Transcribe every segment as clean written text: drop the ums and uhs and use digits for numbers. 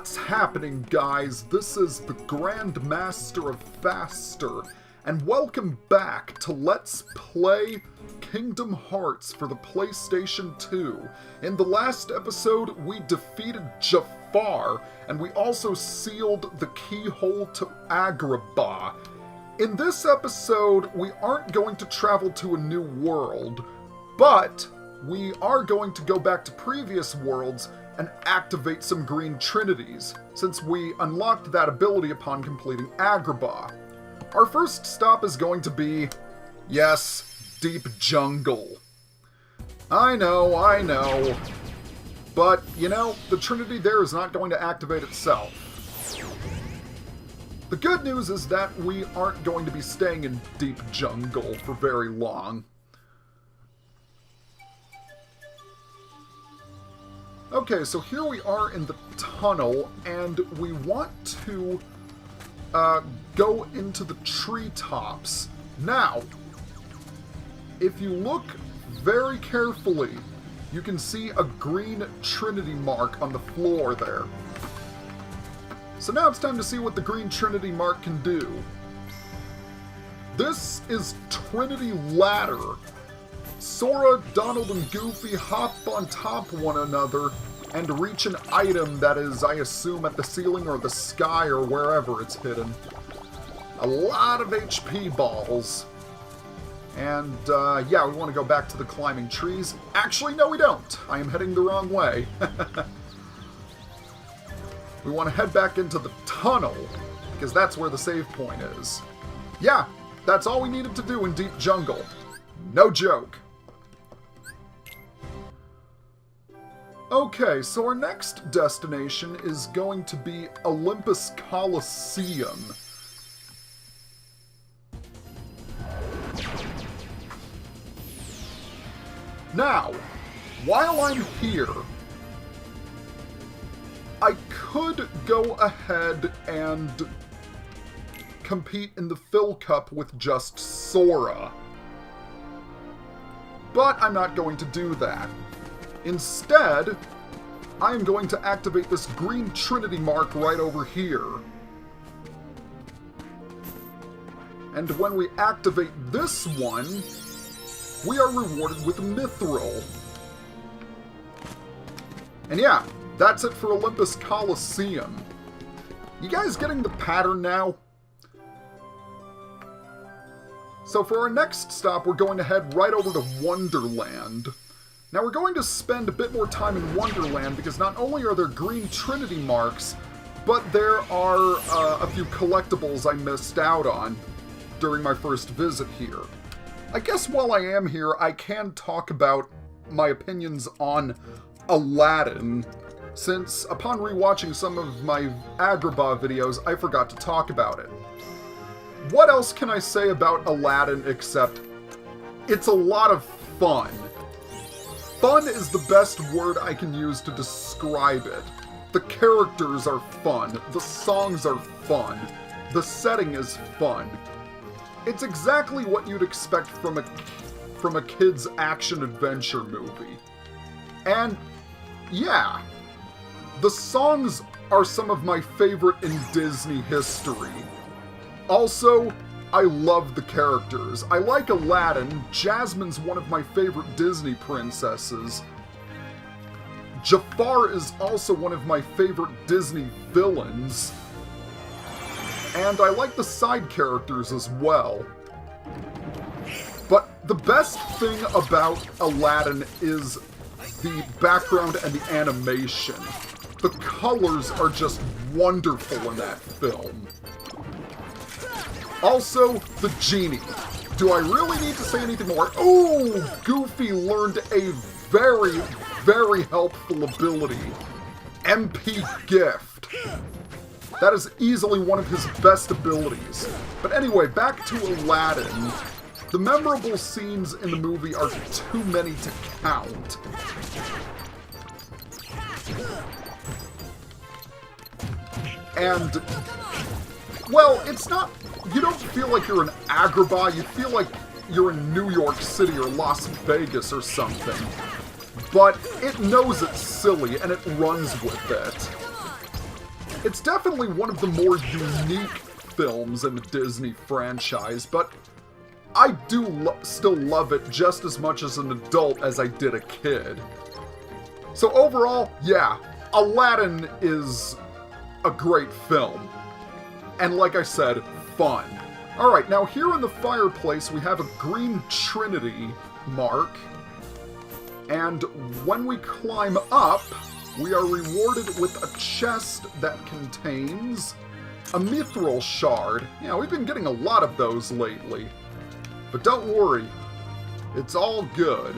What's happening, guys? This is the Grand Master of Faster, and welcome back to Let's Play Kingdom Hearts for the PlayStation 2. In the last episode, we defeated Jafar, and we also sealed the keyhole to Agrabah. In this episode, we aren't going to travel to a new world, but we are going to go back to previous worlds and activate some Green Trinities, since we unlocked that ability upon completing Agrabah. Our first stop is going to be, yes, Deep Jungle. I know, but, you know, the Trinity there is not going to activate itself. The good news is that we aren't going to be staying in Deep Jungle for very long. Okay, so here we are in the tunnel, and we want to go into the treetops. Now, if you look very carefully, you can see a Green Trinity mark on the floor there. So now it's time to see what the Green Trinity mark can do. This is Trinity Ladder. Sora, Donald, and Goofy hop on top of one another and reach an item that is, I assume, at the ceiling or the sky or wherever it's hidden. A lot of HP balls. And, yeah, we want to go back to the climbing trees. Actually, no we don't. I am heading the wrong way. We want to head back into the tunnel, because that's where the save point is. Yeah, that's all we needed to do in Deep Jungle. No joke. Okay, so our next destination is going to be Olympus Coliseum. Now, while I'm here, I could go ahead and compete in the Phil Cup with just Sora. But I'm not going to do that. Instead, I'm going to activate this Green Trinity mark right over here. And when we activate this one, we are rewarded with a Mithril. And yeah, that's it for Olympus Coliseum. You guys getting the pattern now? So for our next stop, we're going to head right over to Wonderland. Now we're going to spend a bit more time in Wonderland because not only are there Green Trinity marks, but there are a few collectibles I missed out on during my first visit here. I guess while I am here, I can talk about my opinions on Aladdin, since upon rewatching some of my Agrabah videos, I forgot to talk about it. What else can I say about Aladdin except it's a lot of fun. Fun is the best word I can use to describe it. The characters are fun, the songs are fun, the setting is fun. It's exactly what you'd expect from a kid's action-adventure movie. And, yeah, the songs are some of my favorite in Disney history. Also, I love the characters. I like Aladdin. Jasmine's one of my favorite Disney princesses. Jafar is also one of my favorite Disney villains. And I like the side characters as well. But the best thing about Aladdin is the background and the animation. The colors are just wonderful in that film. Also, the genie. Do I really need to say anything more? Ooh, Goofy learned a very, very helpful ability. MP Gift. That is easily one of his best abilities. But anyway, back to Aladdin. The memorable scenes in the movie are too many to count. And, well, it's not... You don't feel like you're in Agrabah, you feel like you're in New York City or Las Vegas or something. But it knows it's silly, and it runs with it. It's definitely one of the more unique films in the Disney franchise, but I do still love it just as much as an adult as I did a kid. So overall, yeah, Aladdin is a great film. And like I said, fun. Alright, now here in the fireplace we have a Green Trinity mark. And when we climb up, we are rewarded with a chest that contains a mithril shard. Yeah, we've been getting a lot of those lately. But don't worry, it's all good.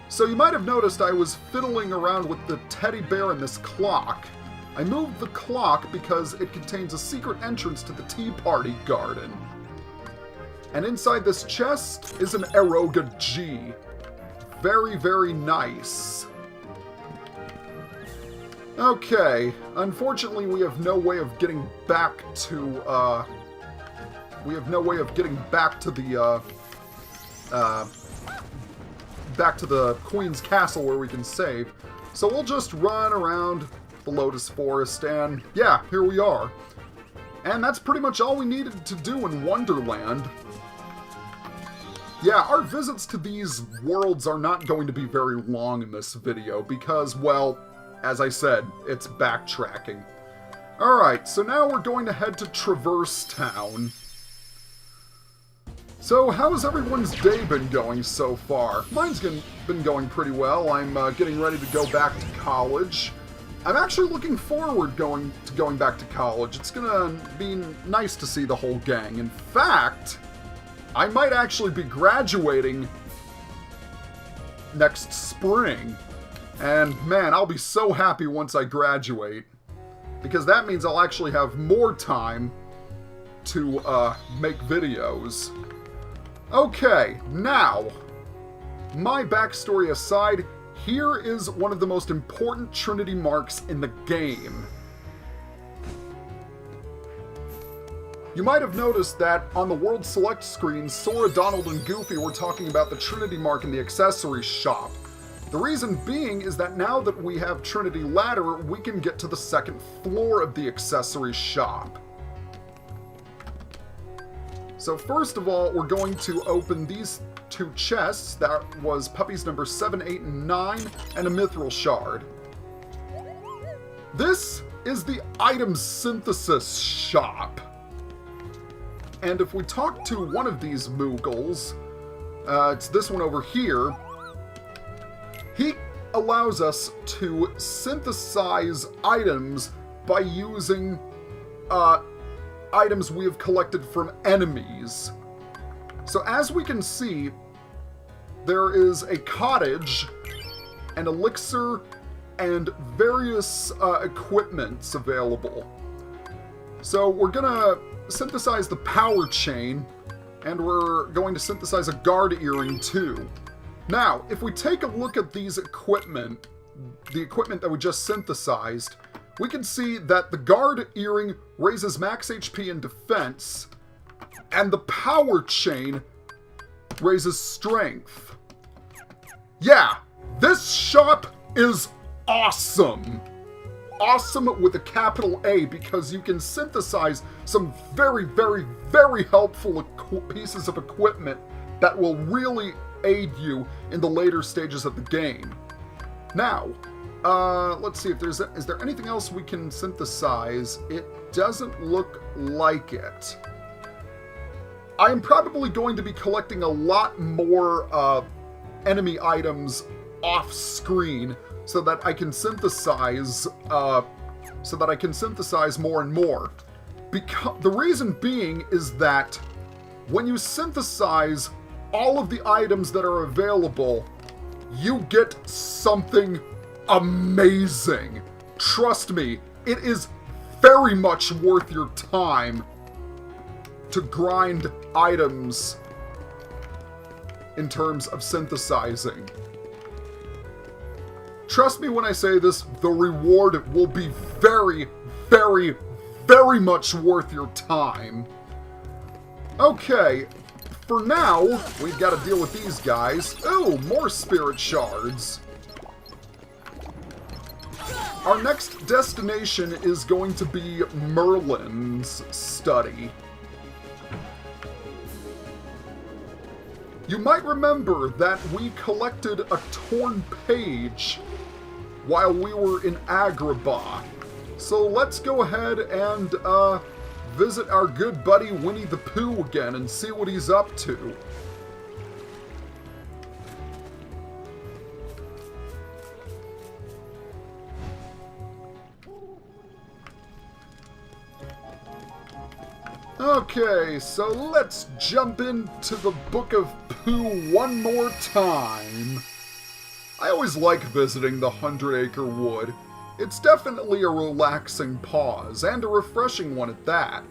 So you might have noticed I was fiddling around with the teddy bear and this clock. I moved the clock because it contains a secret entrance to the Tea Party Garden. And inside this chest is an Eroga G. Very, very nice. Okay, unfortunately we have no way of getting back to, back to the Queen's Castle where we can save. So we'll just run around the Lotus Forest, and yeah, here we are. And that's pretty much all we needed to do in Wonderland. Yeah, our visits to these worlds are not going to be very long in this video because, well, as I said, it's backtracking. Alright, so now we're going to head to Traverse Town. So, how's everyone's day been going so far? Mine's been going pretty well. I'm getting ready to go back to college. I'm actually looking forward to going back to college. It's gonna be nice to see the whole gang. In fact, I might actually be graduating next spring. And man, I'll be so happy once I graduate. Because that means I'll actually have more time to make videos. Okay, now, my backstory aside, here is one of the most important Trinity marks in the game. You might have noticed that on the World Select screen, Sora, Donald, and Goofy were talking about the Trinity mark in the accessories shop. The reason being is that now that we have Trinity Ladder, we can get to the second floor of the accessories shop. So first of all, we're going to open these two chests. That was puppies number 7, 8, and 9, and a mithril shard. This is the item synthesis shop. And if we talk to one of these Moogles, it's this one over here, he allows us to synthesize items by using items we have collected from enemies. So as we can see, there is a cottage, an elixir, and various equipments available. So we're gonna synthesize the power chain, and we're going to synthesize a guard earring too. Now, if we take a look at these equipment, the equipment that we just synthesized, we can see that the guard earring raises max HP and defense, and the power chain raises strength. Yeah, this shop is awesome! Awesome with a capital A, because you can synthesize some very, very, very helpful pieces of equipment that will really aid you in the later stages of the game. Now, let's see if is there anything else we can synthesize? It doesn't look like it. I'm probably going to be collecting a lot more enemy items off screen so that I can synthesize more and more. The reason being is that when you synthesize all of the items that are available, you get something amazing. Trust me, it is very much worth your time to grind items in terms of synthesizing. Trust me when I say this, the reward will be very, very, very much worth your time. Okay, for now, we've got to deal with these guys. Oh, more spirit shards. our next destination is going to be Merlin's study. You might remember that we collected a torn page while we were in Agrabah. So let's go ahead and visit our good buddy Winnie the Pooh again and see what he's up to. Okay, so let's jump into the Book of Pooh one more time. I always like visiting the 100-Acre Wood. It's definitely a relaxing pause, and a refreshing one at that.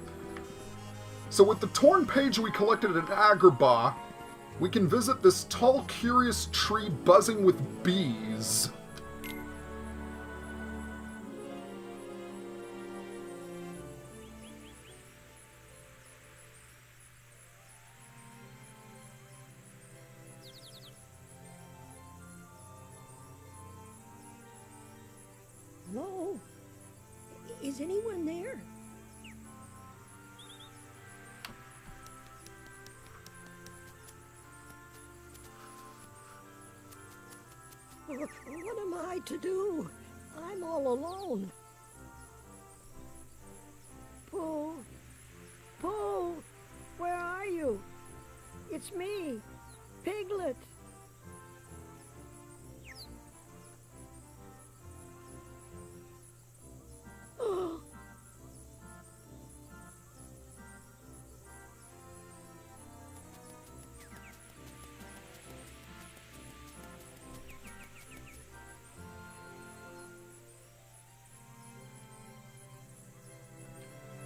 So with the torn page we collected in Agrabah, we can visit this tall, curious tree buzzing with bees. Hello? Is anyone there? What am I to do? I'm all alone. Pooh, Pooh, where are you? It's me, Piglet.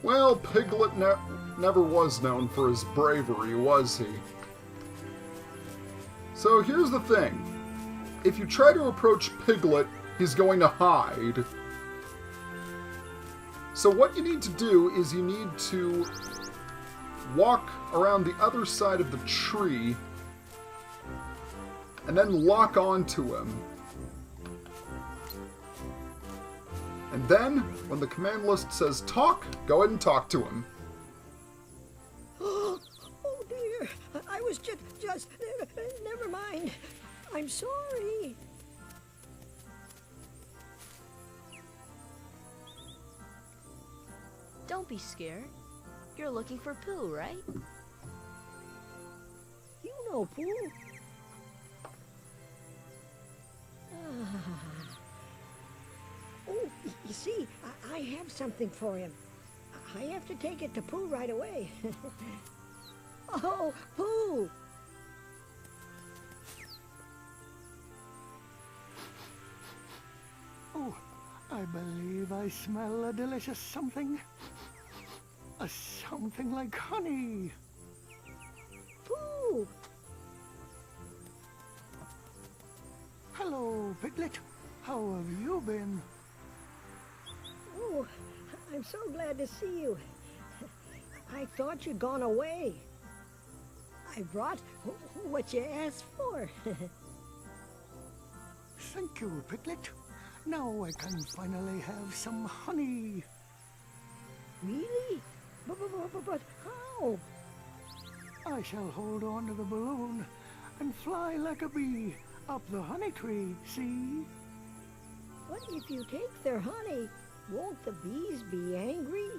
Well, Piglet never was known for his bravery, was he? So here's the thing. If you try to approach Piglet, he's going to hide. So what you need to do is you need to walk around the other side of the tree and then lock onto him. And then, when the command list says talk, go ahead and talk to him. Oh dear, I was just, never mind. I'm sorry. Don't be scared. You're looking for Pooh, right? You know Pooh. Oh, you see, I have something for him. I have to take it to Pooh right away. Oh, Pooh! Oh, I believe I smell a delicious something. A something like honey. Pooh! Hello, Piglet. How have you been? Oh, I'm so glad to see you. I thought you'd gone away. I brought what you asked for. Thank you, Piglet. Now I can finally have some honey. Really? But how? I shall hold on to the balloon and fly like a bee up the honey tree, see? What if you take their honey? Won't the bees be angry?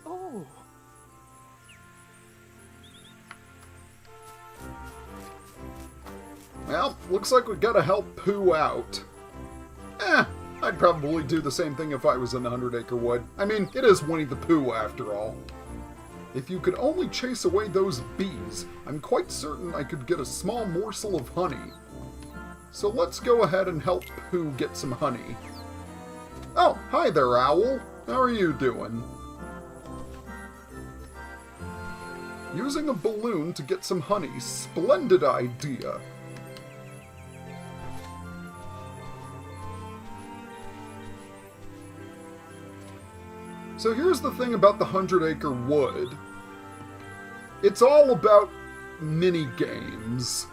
Oh. Well, looks like we gotta help Pooh out. I'd probably do the same thing if I was in the 100-Acre Wood. I mean, it is Winnie the Pooh after all. If you could only chase away those bees, I'm quite certain I could get a small morsel of honey. So let's go ahead and help Pooh get some honey. Oh, hi there, Owl. How are you doing? Using a balloon to get some honey, splendid idea. So here's the thing about the 100-Acre Wood. It's all about mini-games,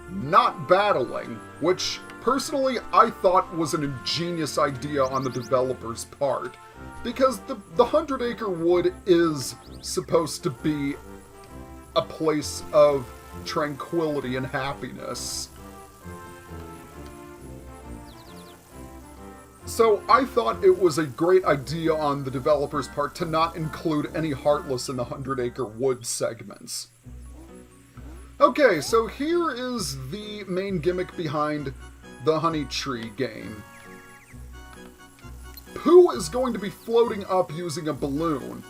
not battling, which personally, I thought was an ingenious idea on the developer's part, because the 100-Acre Wood is supposed to be a place of tranquility and happiness. So I thought it was a great idea on the developer's part to not include any Heartless in the 100-Acre Wood segments. Okay, so here is the main gimmick behind the Honey Tree game. Pooh is going to be floating up using a balloon,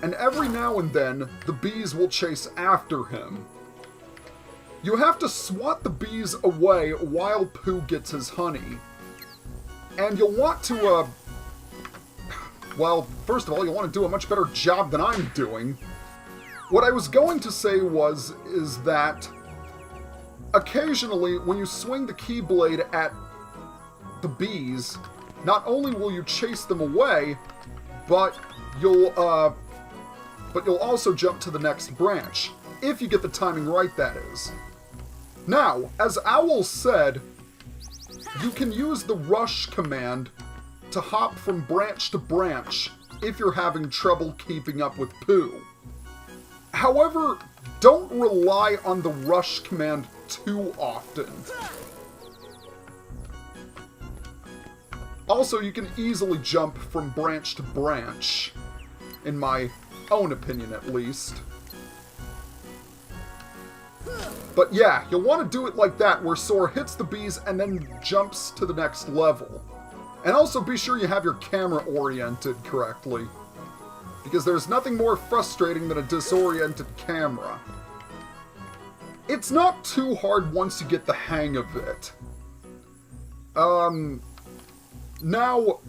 and every now and then, the bees will chase after him. You have to swat the bees away while Pooh gets his honey. And you'll want to, well, first of all, you'll want to do a much better job than I'm doing. What I was going to say is that occasionally, when you swing the Keyblade at the bees, not only will you chase them away, but you'll also jump to the next branch. If you get the timing right, that is. Now, as Owl said, you can use the rush command to hop from branch to branch if you're having trouble keeping up with Pooh. However, don't rely on the rush command too often. Also, you can easily jump from branch to branch, in my own opinion at least. But yeah, you'll want to do it like that, where Sora hits the bees and then jumps to the next level. And also be sure you have your camera oriented correctly, because there's nothing more frustrating than a disoriented camera. It's not too hard once you get the hang of it. Now,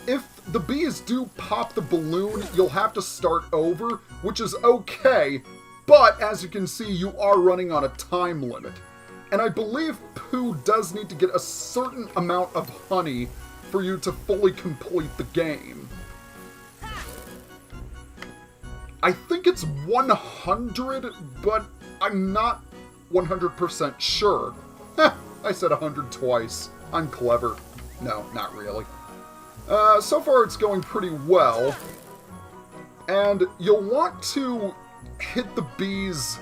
if the bees do pop the balloon, you'll have to start over, which is okay, but as you can see, you are running on a time limit. And I believe Pooh does need to get a certain amount of honey for you to fully complete the game. I think it's 100, but I'm not 100% sure. I said 100 twice. I'm clever. No, not really. So far it's going pretty well. And you'll want to hit the bees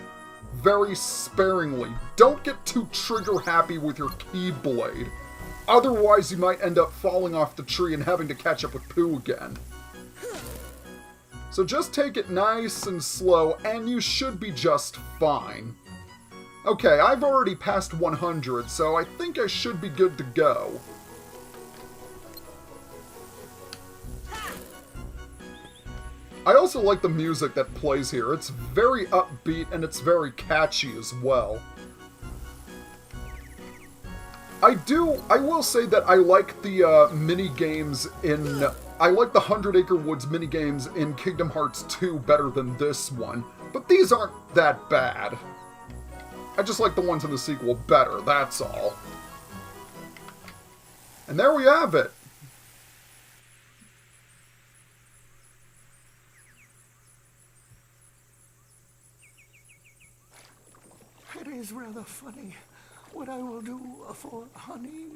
very sparingly. Don't get too trigger happy with your Keyblade. Otherwise you might end up falling off the tree and having to catch up with Pooh again. So just take it nice and slow, and you should be just fine. Okay, I've already passed 100, so I think I should be good to go. I also like the music that plays here. It's very upbeat, and it's very catchy as well. I will say that I like the mini-games in... I like the 100-Acre Woods mini-games in Kingdom Hearts 2 better than this one, but these aren't that bad. I just like the ones in the sequel better, that's all. And there we have it. It is rather funny what I will do for honey.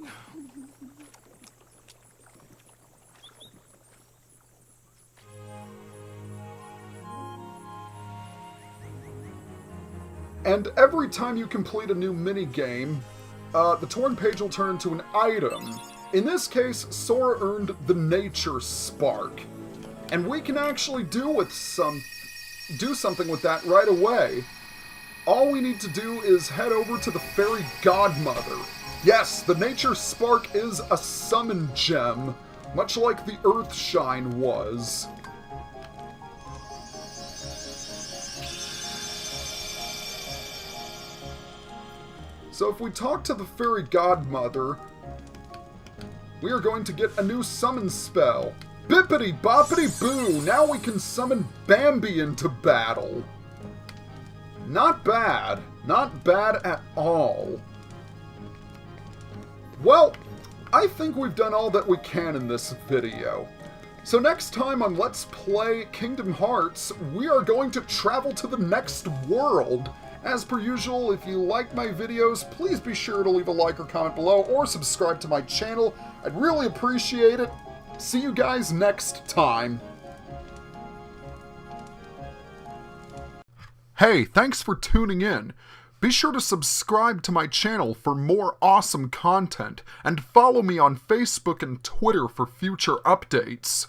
And every time you complete a new mini-game, the torn page will turn into an item. In this case, Sora earned the Nature Spark. And we can actually do something with that right away. All we need to do is head over to the Fairy Godmother. Yes, the Nature Spark is a summon gem, much like the Earthshine was. So if we talk to the Fairy Godmother, we are going to get a new summon spell. Bippity boppity boo! Now we can summon Bambi into battle. Not bad. Not bad at all. Well, I think we've done all that we can in this video. So next time on Let's Play Kingdom Hearts, we are going to travel to the next world As per usual, if you like my videos, please be sure to leave a like or comment below, or subscribe to my channel. I'd really appreciate it. See you guys next time. Hey, thanks for tuning in. Be sure to subscribe to my channel for more awesome content, and follow me on Facebook and Twitter for future updates.